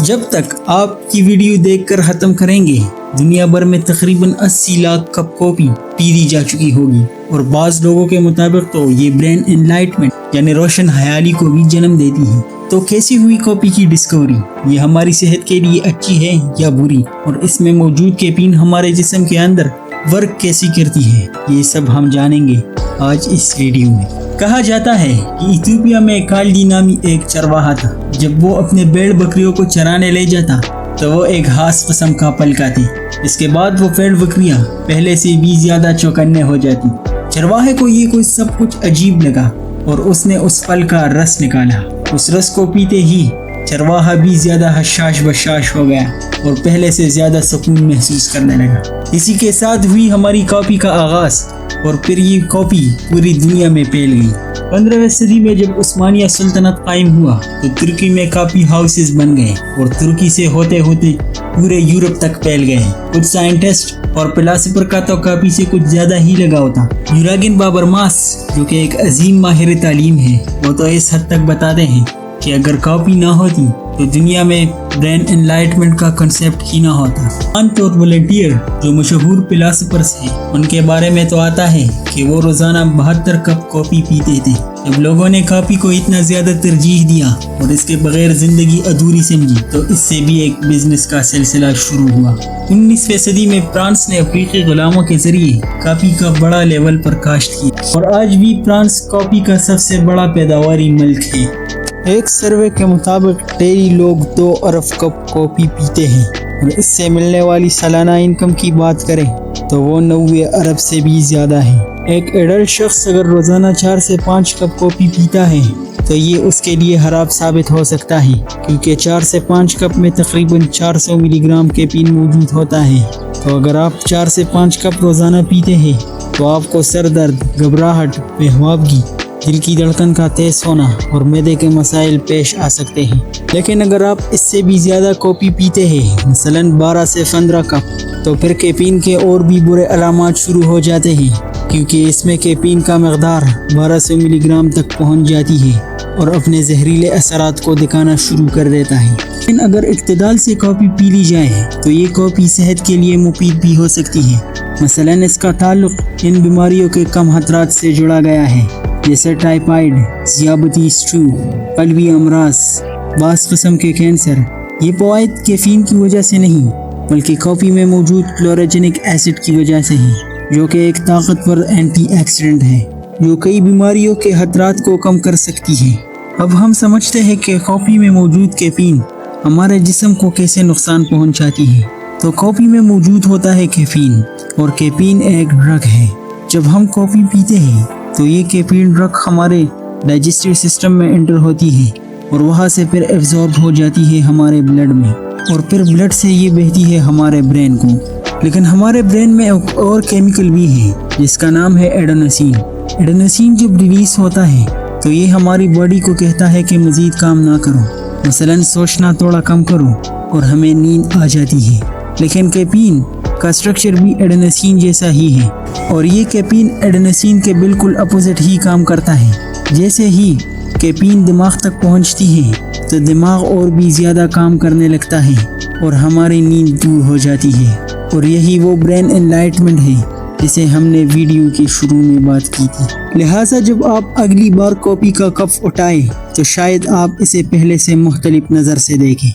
جب تک آپ کی ویڈیو دیکھ کر ختم کریں گے دنیا بھر میں تقریباً 80 لاکھ کپ کافی پی دی جا چکی ہوگی، اور بعض لوگوں کے مطابق تو یہ برین انلائٹمنٹ یعنی روشن خیالی کو بھی جنم دیتی ہے۔ تو کیسی ہوئی کافی کی ڈسکوری؟ یہ ہماری صحت کے لیے اچھی ہے یا بری؟ اور اس میں موجود کیفین ہمارے جسم کے اندر ورک کیسی کرتی ہے؟ یہ سب ہم جانیں گے آج اس ویڈیو میں۔ کہا جاتا ہے کہ ایتھوپیا میں کالدی نامی ایک چرواہا تھا۔ جب وہ اپنے بھیڑ بکریوں کو چرانے لے جاتا تو وہ ایک خاص قسم کا پھل کھاتے۔ اس کے بعد وہ بھیڑ بکریاں پہلے سے بھی زیادہ چوکنے ہو جاتی۔ چرواہے کو یہ کوئی سب کچھ عجیب لگا اور اس نے اس پھل کا رس نکالا۔ اس رس کو پیتے ہی چرواہا بھی زیادہ حشاش بشاش ہو گیا اور پہلے سے زیادہ سکون محسوس کرنے لگا۔ اسی کے ساتھ ہوئی ہماری کافی کا آغاز، اور پھر یہ کافی پوری دنیا میں پھیل گئی۔ 15ویں صدی میں جب عثمانیہ سلطنت قائم ہوا تو ترکی میں کافی ہاؤسز بن گئے اور ترکی سے ہوتے ہوتے پورے یورپ تک پھیل گئے۔ کچھ سائنٹسٹ اور فلاسفر کا تو کافی سے کچھ زیادہ ہی لگاؤ تھا۔ یوراگن بابرماس جو کہ ایک عظیم ماہر تعلیم ہے، وہ تو اس حد تک بتاتے ہیں کہ اگر کافی نہ ہوتی تو دنیا میں برین انلائٹمنٹ کا کنسیپٹ ہی نہ ہوتا۔ انت اور ولنٹیئر جو مشہور فلاسفرز ہیں، ان کے بارے میں تو آتا ہے کہ وہ روزانہ 72 کپ کافی پیتے تھے۔ جب لوگوں نے کافی کو اتنا زیادہ ترجیح دیا اور اس کے بغیر زندگی ادھوری سمجھی تو اس سے بھی ایک بزنس کا سلسلہ شروع ہوا۔ 19ویں صدی میں فرانس نے افریقی غلاموں کے ذریعے کافی کا بڑا لیول پر کاشت کی، اور آج بھی فرانس کافی کا سب سے بڑا پیداواری ملک ہے۔ ایک سروے کے مطابق ڈیلی لوگ 2 ارب کپ کافی پیتے ہیں، اور اس سے ملنے والی سالانہ انکم کی بات کریں تو وہ 90 ارب سے بھی زیادہ ہے۔ ایک ایڈلٹ شخص اگر روزانہ 4 سے 5 کپ کافی پیتا ہے تو یہ اس کے لیے خراب ثابت ہو سکتا ہے، کیونکہ 4 سے 5 کپ میں تقریباً 400 ملی گرام کیفین موجود ہوتا ہے۔ تو اگر آپ 4 سے 5 کپ روزانہ پیتے ہیں تو آپ کو سر درد، گھبراہٹ، بے خوابگی، دل کی دھڑکن کا تیز ہونا اور معدے کے مسائل پیش آ سکتے ہیں۔ لیکن اگر آپ اس سے بھی زیادہ کافی پیتے ہیں، مثلاً 12 سے 15 کپ، تو پھر کیفین کے اور بھی برے علامات شروع ہو جاتے ہیں، کیونکہ اس میں کیفین کا مقدار 1200 ملی گرام تک پہنچ جاتی ہے اور اپنے زہریلے اثرات کو دکھانا شروع کر دیتا ہے۔ لیکن اگر اعتدال سے کافی پی لی جائے تو یہ کافی صحت کے لیے مفید بھی ہو سکتی ہے۔ مثلاً اس کا تعلق ان بیماریوں کے کم خطرات سے جڑا گیا ہے، جیسے ٹائفائڈ، ذیابیطس 2، قلبی امراض، بعض قسم کے کینسر۔ یہ فوائد کیفین کی وجہ سے نہیں بلکہ کافی میں موجود کلوروجینک ایسڈ کی وجہ سے ہے، جو کہ ایک طاقتور اینٹی آکسیڈنٹ ہے جو کئی بیماریوں کے خطرات کو کم کر سکتی ہے۔ اب ہم سمجھتے ہیں کہ کافی میں موجود کیفین ہمارے جسم کو کیسے نقصان پہنچاتی ہے۔ تو کافی میں موجود ہوتا ہے کیفین، اور کیفین ایک ڈرگ ہے۔ جب ہم کافی پیتے ہیں تو یہ کیفین ڈرگ ہمارے ڈائجسٹیو سسٹم میں انٹر ہوتی ہے اور وہاں سے پھر ایبزارب ہو جاتی ہے ہمارے بلڈ میں، اور پھر بلڈ سے یہ بہتی ہے ہمارے برین کو۔ لیکن ہمارے برین میں ایک اور کیمیکل بھی ہے جس کا نام ہے ایڈینوسین۔ ایڈینوسین جب ریلیز ہوتا ہے تو یہ ہماری باڈی کو کہتا ہے کہ مزید کام نہ کرو، مثلاً سوچنا تھوڑا کم کرو، اور ہمیں نیند آ جاتی ہے۔ لیکن کیفین کا اسٹرکچر بھی ایڈینوسین جیسا ہی ہے، اور یہ کیفین ایڈینوسین کے بالکل اپوزٹ ہی کام کرتا ہے۔ جیسے ہی کیفین دماغ تک پہنچتی ہے تو دماغ اور بھی زیادہ کام کرنے لگتا ہے اور ہماری نیند دور ہو جاتی ہے، اور یہی وہ برین انلائٹمنٹ ہے جسے ہم نے ویڈیو کے شروع میں بات کی تھی۔ لہٰذا جب آپ اگلی بار کافی کا کپ اٹھائیں تو شاید آپ اسے پہلے سے مختلف نظر سے دیکھیں۔